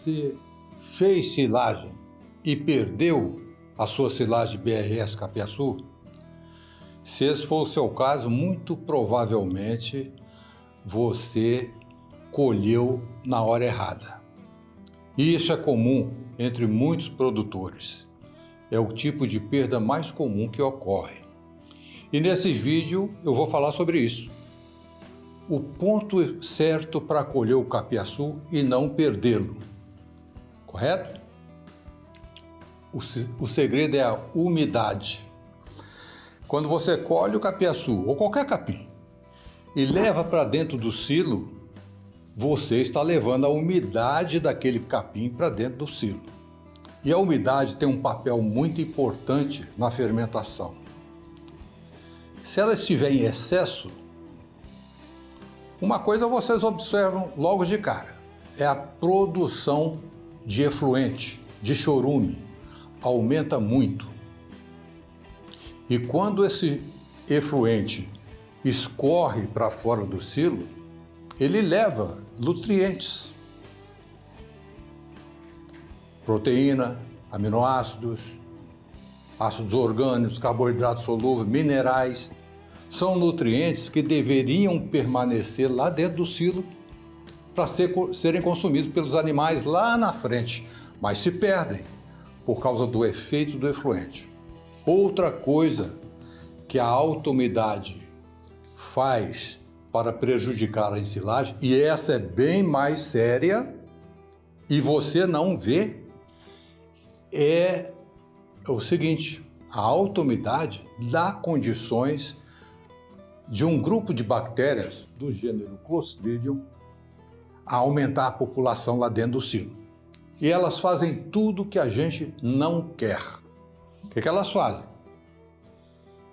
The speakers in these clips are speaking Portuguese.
Você fez silagem e perdeu a sua silagem BRS Capiaçu? Se esse for o seu caso, muito provavelmente você colheu na hora errada. E isso é comum entre muitos produtores. É o tipo de perda mais comum que ocorre. E nesse vídeo eu vou falar sobre isso. O ponto certo para colher o capiaçu e não perdê-lo. Correto? O segredo é a umidade. Quando você colhe o capiaçu ou qualquer capim e leva para dentro do silo, você está levando a umidade daquele capim para dentro do silo. E a umidade tem um papel muito importante na fermentação. Se ela estiver em excesso, uma coisa vocês observam logo de cara, é a produção de efluente, de chorume, aumenta muito. E quando esse efluente escorre para fora do silo, ele leva nutrientes, proteína, aminoácidos, ácidos orgânicos, carboidratos solúveis, minerais. São nutrientes que deveriam permanecer lá dentro do silo para serem consumidos pelos animais lá na frente, mas se perdem por causa do efeito do efluente. Outra coisa que a alta umidade faz para prejudicar a ensilagem, e essa é bem mais séria e você não vê, é o seguinte: a alta umidade dá condições de um grupo de bactérias do gênero Clostridium a aumentar a população lá dentro do silo. E elas fazem tudo que a gente não quer. O que elas fazem?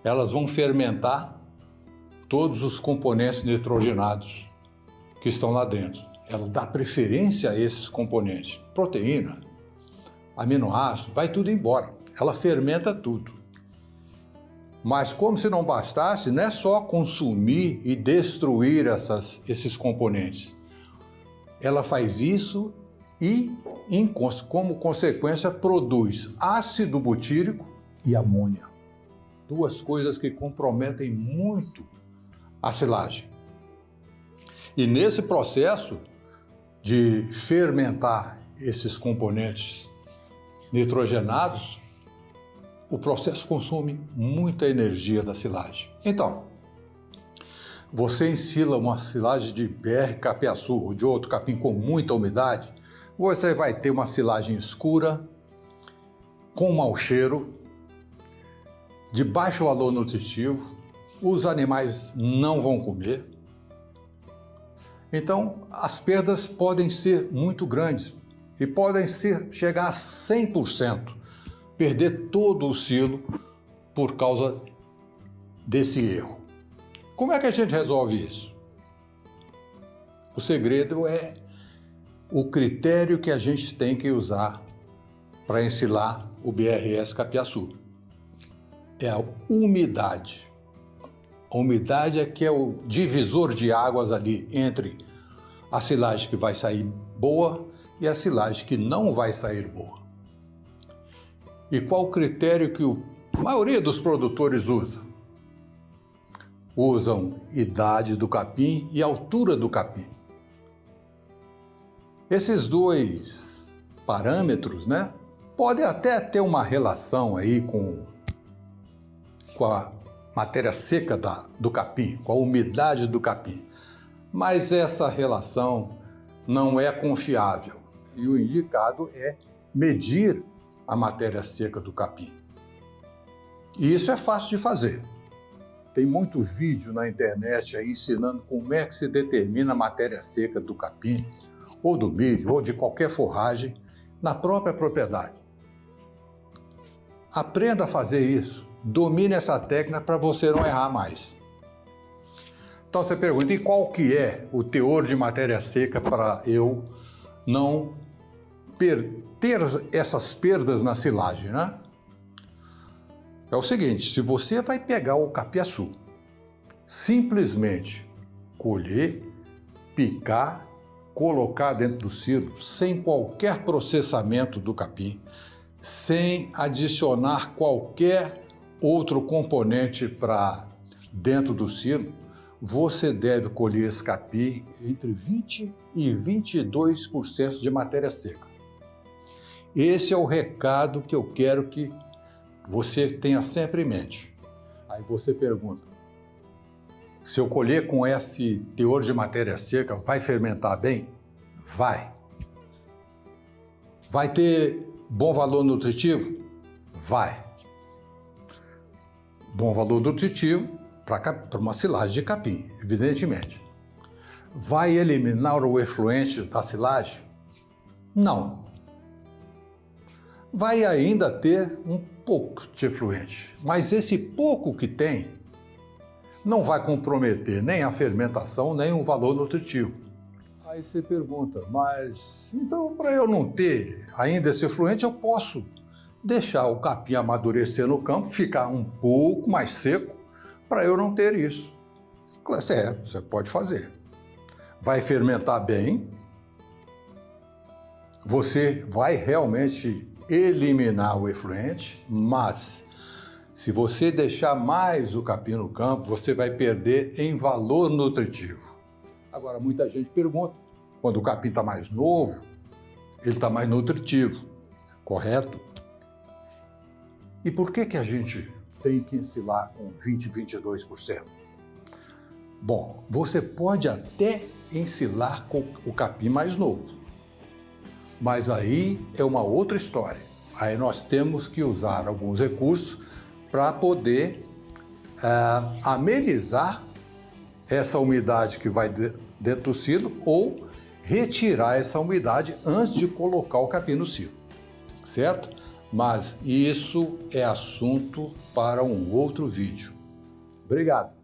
Elas vão fermentar todos os componentes nitrogenados que estão lá dentro. Ela dá preferência a esses componentes. Proteína, aminoácido, vai tudo embora. Ela fermenta tudo. Mas como se não bastasse, não é só consumir e destruir esses componentes. Ela faz isso e, como consequência, produz ácido butírico e amônia. Duas coisas que comprometem muito a silagem. E nesse processo de fermentar esses componentes nitrogenados, o processo consome muita energia da silagem. Então, você ensila uma silagem de BR Capiaçu ou de outro capim com muita umidade, você vai ter uma silagem escura, com mau cheiro, de baixo valor nutritivo, os animais não vão comer. Então, as perdas podem ser muito grandes e podem chegar a 100%, perder todo o silo por causa desse erro. Como é que a gente resolve isso? O segredo é o critério que a gente tem que usar para ensilar o BRS Capiaçu. É a umidade. A umidade é que é o divisor de águas ali entre a silagem que vai sair boa e a silagem que não vai sair boa. E qual o critério que a maioria dos produtores usa? Usam idade do capim e altura do capim. Esses dois parâmetros, né, podem até ter uma relação aí com a matéria seca do capim, com a umidade do capim. Mas essa relação não é confiável e o indicado é medir a matéria seca do capim. E isso é fácil de fazer. Tem muito vídeo na internet aí ensinando como é que se determina a matéria seca do capim, ou do milho, ou de qualquer forragem, na própria propriedade. Aprenda a fazer isso. Domine essa técnica para você não errar mais. Então você pergunta, e qual que é o teor de matéria seca para eu não ter essas perdas na silagem, né? É o seguinte, se você vai pegar o capiaçu, simplesmente colher, picar, colocar dentro do silo sem qualquer processamento do capim, sem adicionar qualquer outro componente para dentro do silo, você deve colher esse capim entre 20% e 22% de matéria seca. Esse é o recado que eu quero que você tenha sempre em mente. Aí você pergunta, se eu colher com esse teor de matéria seca, vai fermentar bem? Vai. Vai ter bom valor nutritivo? Vai. Bom valor nutritivo para uma silagem de capim, evidentemente. Vai eliminar o efluente da silagem? Não. Vai ainda ter um pouco de efluente, mas esse pouco que tem não vai comprometer nem a fermentação, nem o valor nutritivo. Aí você pergunta, mas então para eu não ter ainda esse efluente, eu posso deixar o capim amadurecer no campo, ficar um pouco mais seco, para eu não ter isso. É, você pode fazer. Vai fermentar bem, você vai realmente eliminar o efluente, mas se você deixar mais o capim no campo, você vai perder em valor nutritivo. Agora, muita gente pergunta, quando o capim está mais novo, ele está mais nutritivo, correto? E por que a gente tem que ensilar com 20%, 22%? Bom, você pode até ensilar com o capim mais novo, mas aí é uma outra história. Aí nós temos que usar alguns recursos para poder amenizar essa umidade que vai dentro do silo ou retirar essa umidade antes de colocar o capim no silo, certo? Mas isso é assunto para um outro vídeo. Obrigado.